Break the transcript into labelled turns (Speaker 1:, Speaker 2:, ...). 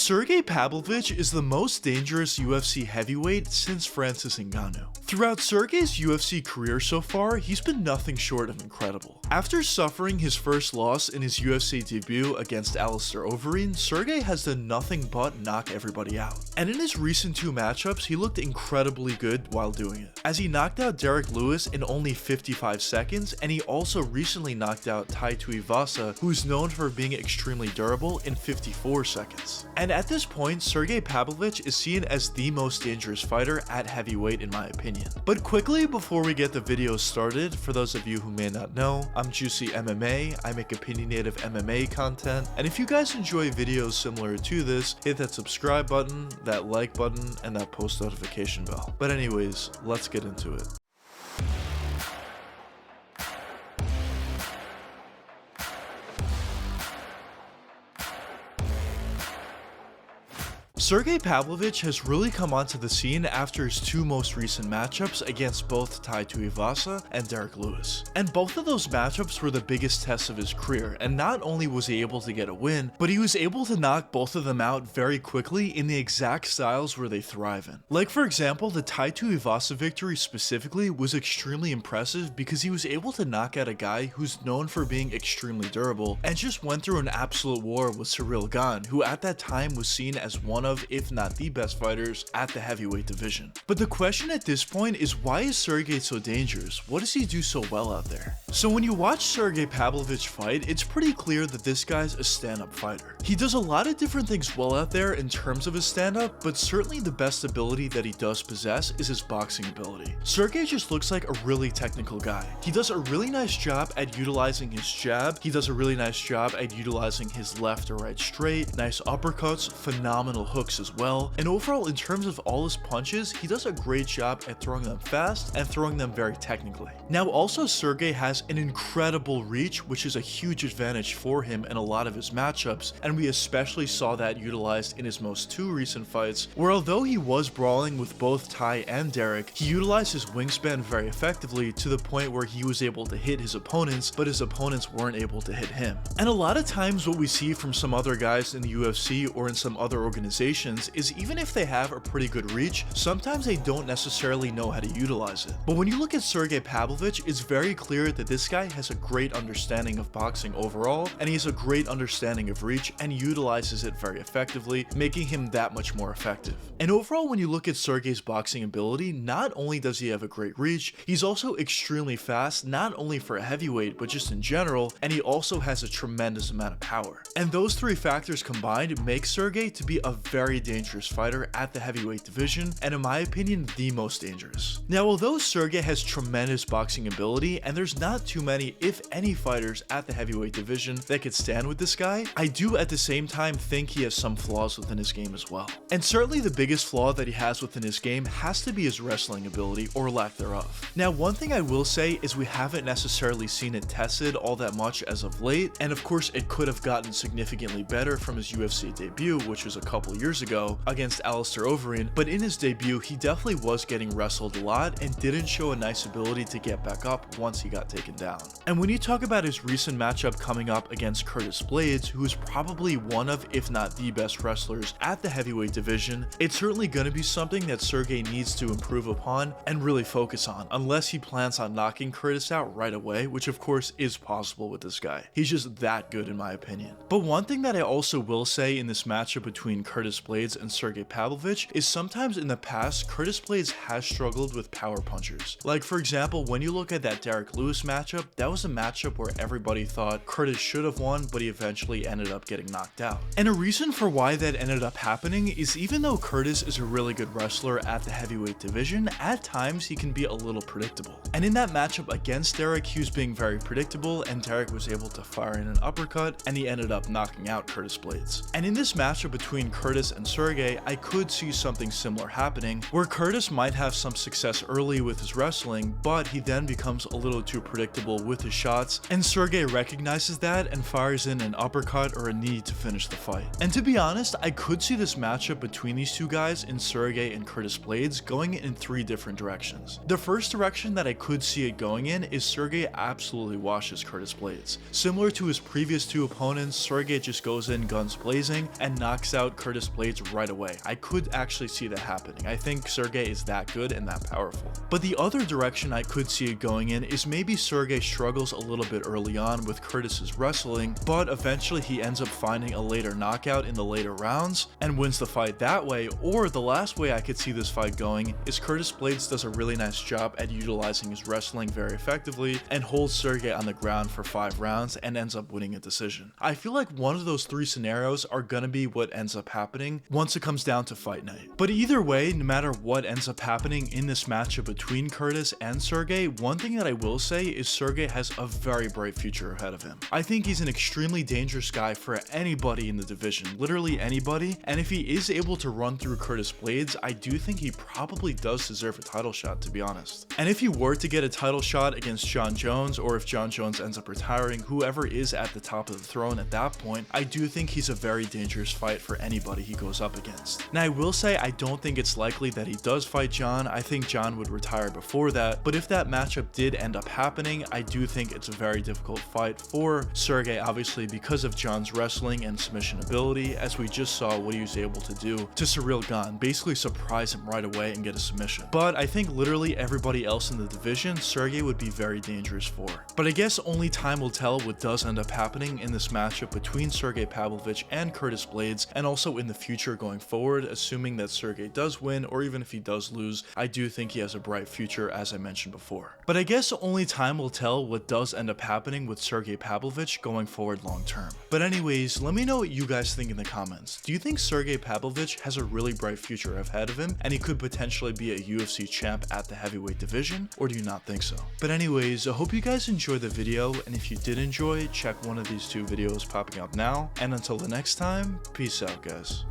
Speaker 1: Sergei Pavlovich is the most dangerous UFC heavyweight since Francis Ngannou. Throughout Sergei's UFC career so far, he's been nothing short of incredible. After suffering his first loss in his UFC debut against Alistair Overeem, Sergei has done nothing but knock everybody out. And in his recent two matchups, he looked incredibly good while doing it, as he knocked out Derek Lewis in only 55 seconds, and he also recently knocked out Tai Tuivasa, who's known for being extremely durable, in 54 seconds. And at this point, Sergei Pavlovich is seen as the most dangerous fighter at heavyweight in my opinion. But quickly, before we get the video started, for those of you who may not know, I'm Juicy MMA, I make opinionative MMA content, and if you guys enjoy videos similar to this, hit that subscribe button, that like button, and that post notification bell. But anyways, let's get into it. Sergei Pavlovich has really come onto the scene after his two most recent matchups against both Tai Tuivasa and Derek Lewis. And both of those matchups were the biggest tests of his career, and not only was he able to get a win, but he was able to knock both of them out very quickly in the exact styles where they thrive in. Like for example, the Tai Tuivasa victory specifically was extremely impressive because he was able to knock out a guy who's known for being extremely durable and just went through an absolute war with Ciryl Gane, who at that time was seen as one of, if not the best fighters at the heavyweight division. But the question at this point is, why is Sergei so dangerous? What does he do so well out there? So when you watch Sergei Pavlovich fight, it's pretty clear that this guy's a stand-up fighter. He does a lot of different things well out there in terms of his stand-up, but certainly the best ability that he does possess is his boxing ability. Sergei just looks like a really technical guy. He does a really nice job at utilizing his jab. He does a really nice job at utilizing his left or right straight, nice uppercuts, phenomenal hooks as well, and overall in terms of all his punches, he does a great job at throwing them fast and throwing them very technically. Now also, Sergei has an incredible reach, which is a huge advantage for him in a lot of his matchups, and we especially saw that utilized in his most two recent fights, where although he was brawling with both Tai and Derek, he utilized his wingspan very effectively to the point where he was able to hit his opponents, but his opponents weren't able to hit him. And a lot of times what we see from some other guys in the UFC or in some other organizations is even if they have a pretty good reach, sometimes they don't necessarily know how to utilize it. But when you look at Sergei Pavlovich, it's very clear that this guy has a great understanding of boxing overall, and he has a great understanding of reach and utilizes it very effectively, making him that much more effective. And overall, when you look at Sergei's boxing ability, not only does he have a great reach, he's also extremely fast, not only for a heavyweight, but just in general, and he also has a tremendous amount of power. And those three factors combined make Sergei to be a very dangerous fighter at the heavyweight division, and in my opinion, the most dangerous. Now, although Sergei has tremendous boxing ability, and there's not too many, if any, fighters at the heavyweight division that could stand with this guy, I do at the same time think he has some flaws within his game as well. And certainly the biggest flaw that he has within his game has to be his wrestling ability, or lack thereof. Now, one thing I will say is we haven't necessarily seen it tested all that much as of late, and of course it could have gotten significantly better from his UFC debut, which was a couple years ago against Alistair Overeem, but in his debut he definitely was getting wrestled a lot and didn't show a nice ability to get back up once he got taken down. And when you talk about his recent matchup coming up against Curtis Blaydes, who is probably one of, if not the best wrestlers at the heavyweight division, it's certainly going to be something that Sergei needs to improve upon and really focus on, unless he plans on knocking Curtis out right away, which of course is possible with this guy. He's just that good in my opinion. But one thing that I also will say in this matchup between Curtis Blaydes and Sergei Pavlovich is sometimes in the past, Curtis Blaydes has struggled with power punchers. Like for example, when you look at that Derek Lewis matchup, that was a matchup where everybody thought Curtis should have won, but he eventually ended up getting knocked out. And a reason for why that ended up happening is even though Curtis is a really good wrestler at the heavyweight division, at times he can be a little predictable. And in that matchup against Derek, he was being very predictable, and Derek was able to fire in an uppercut, and he ended up knocking out Curtis Blaydes. And in this matchup between Curtis and Sergei, I could see something similar happening, where Curtis might have some success early with his wrestling, but he then becomes a little too predictable with his shots, and Sergei recognizes that and fires in an uppercut or a knee to finish the fight. And to be honest, I could see this matchup between these two guys in Sergei and Curtis Blaydes going in three different directions. The first direction that I could see it going in is Sergei absolutely washes Curtis Blaydes. Similar to his previous two opponents, Sergei just goes in guns blazing and knocks out Curtis Curtis Blaydes right away. I could actually see that happening. I think Sergei is that good and that powerful. But the other direction I could see it going in is maybe Sergei struggles a little bit early on with Curtis's wrestling, but eventually he ends up finding a later knockout in the later rounds and wins the fight that way. Or the last way I could see this fight going is Curtis Blaydes does a really nice job at utilizing his wrestling very effectively and holds Sergei on the ground for 5 rounds and ends up winning a decision. I feel like one of those 3 scenarios are gonna be what ends up happening once it comes down to fight night. But either way, no matter what ends up happening in this matchup between Curtis and Sergei, one thing that I will say is Sergei has a very bright future ahead of him. I think he's an extremely dangerous guy for anybody in the division, literally anybody, and if he is able to run through Curtis Blaydes, I do think he probably does deserve a title shot, to be honest. And if he were to get a title shot against Jon Jones, or if Jon Jones ends up retiring, whoever is at the top of the throne at that point, I do think he's a very dangerous fight for anybody he goes up against. Now I will say I don't think it's likely that he does fight Jon. I think Jon would retire before that, but if that matchup did end up happening, I do think it's a very difficult fight for Sergei, obviously because of Jon's wrestling and submission ability, as we just saw what he was able to do to Ciryl Gane, basically surprise him right away and get a submission. But I think literally everybody else in the division, Sergei would be very dangerous for. But I guess only time will tell what does end up happening in this matchup between Sergei Pavlovich and Curtis Blaydes, and also in the future going forward, assuming that Sergei does win, or even if he does lose, I do think he has a bright future, as I mentioned before. But I guess only time will tell what does end up happening with Sergei Pavlovich going forward long term. But anyways, let me know what you guys think in the comments. Do you think Sergei Pavlovich has a really bright future ahead of him, and he could potentially be a UFC champ at the heavyweight division, or do you not think so? But anyways, I hope you guys enjoyed the video, and if you did enjoy, check one of these 2 videos popping up now, and until the next time, peace out guys.